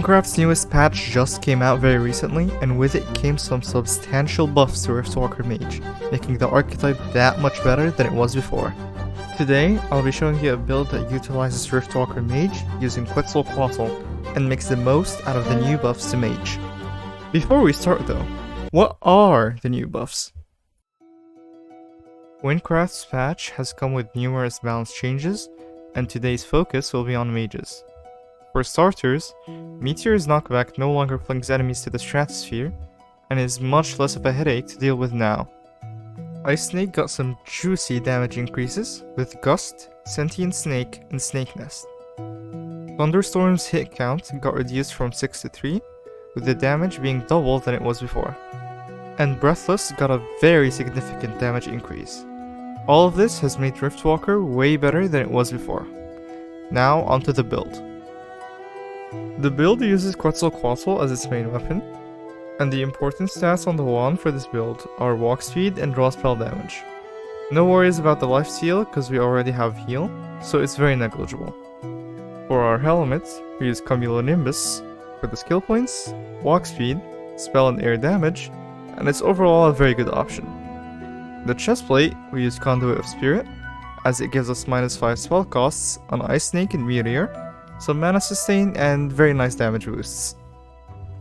Wynncraft's newest patch just came out very recently, and with it came some substantial buffs to Riftwalker Mage, making the archetype that much better than it was before. Today, I'll be showing you a build that utilizes Riftwalker Mage using Quetzalcoatl, and makes the most out of the new buffs to Mage. Before we start though, what are the new buffs? Wynncraft's patch has come with numerous balance changes, and today's focus will be on mages. For starters, Meteor's knockback no longer flings enemies to the stratosphere, and is much less of a headache to deal with now. Ice Snake got some juicy damage increases with Gust, Sentient Snake, and Snake Nest. Thunderstorm's hit count got reduced from 6 to 3, with the damage being double than it was before. And Breathless got a very significant damage increase. All of this has made Riftwalker way better than it was before. Now onto the build. The build uses Quetzalcoatl as its main weapon, and the important stats on the wand for this build are walk speed and draw spell damage. No worries about the lifesteal because we already have heal, so it's very negligible. For our helmets, we use Cumulonimbus for the skill points, walk speed, spell and air damage, and it's overall a very good option. The chestplate, we use Conduit of Spirit, as it gives us -5 spell costs on Ice Snake and Meteor, some mana sustain, and very nice damage boosts.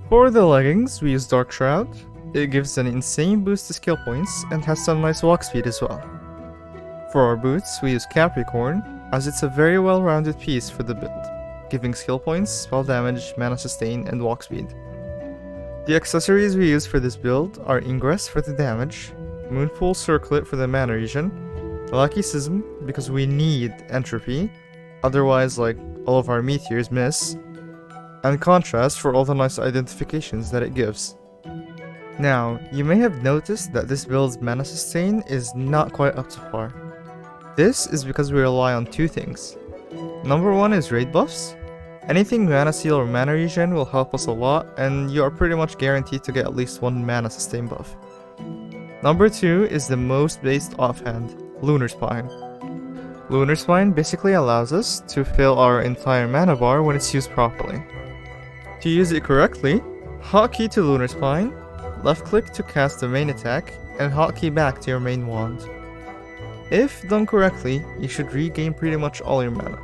For the leggings, we use Dark Shroud. It gives an insane boost to skill points and has some nice walk speed as well. For our boots, we use Capricorn, as it's a very well-rounded piece for the build, giving skill points, spell damage, mana sustain, and walk speed. The accessories we use for this build are Ingress for the damage, Moonpool Circlet for the mana regen, Lucky Schism because we need entropy, otherwise like all of our meteors miss, and Contrast for all the nice identifications that it gives. Now, you may have noticed that this build's mana sustain is not quite up to par. This is because we rely on two things. Number one is raid buffs. Anything mana seal or mana regen will help us a lot, and you are pretty much guaranteed to get at least one mana sustain buff. Number two is the most based offhand, Lunar Spine. Lunar Spine basically allows us to fill our entire mana bar when it's used properly. To use it correctly, hotkey to Lunar Spine, left click to cast the main attack, and hotkey back to your main wand. If done correctly, you should regain pretty much all your mana.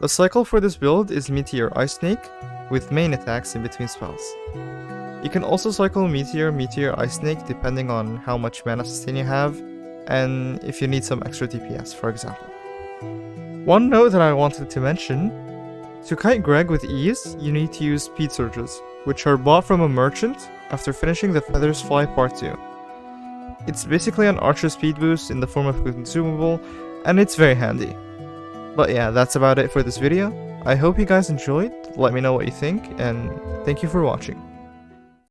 The cycle for this build is Meteor Ice Snake, with main attacks in between spells. You can also cycle Meteor Ice Snake depending on how much mana sustain you have, and if you need some extra DPS, for example. One note that I wanted to mention, to kite Greg with ease, you need to use Speed Surges, which are bought from a merchant after finishing the Feathers Fly Part 2. It's basically an archer speed boost in the form of a consumable, and it's very handy. But yeah, that's about it for this video. I hope you guys enjoyed, let me know what you think, and thank you for watching.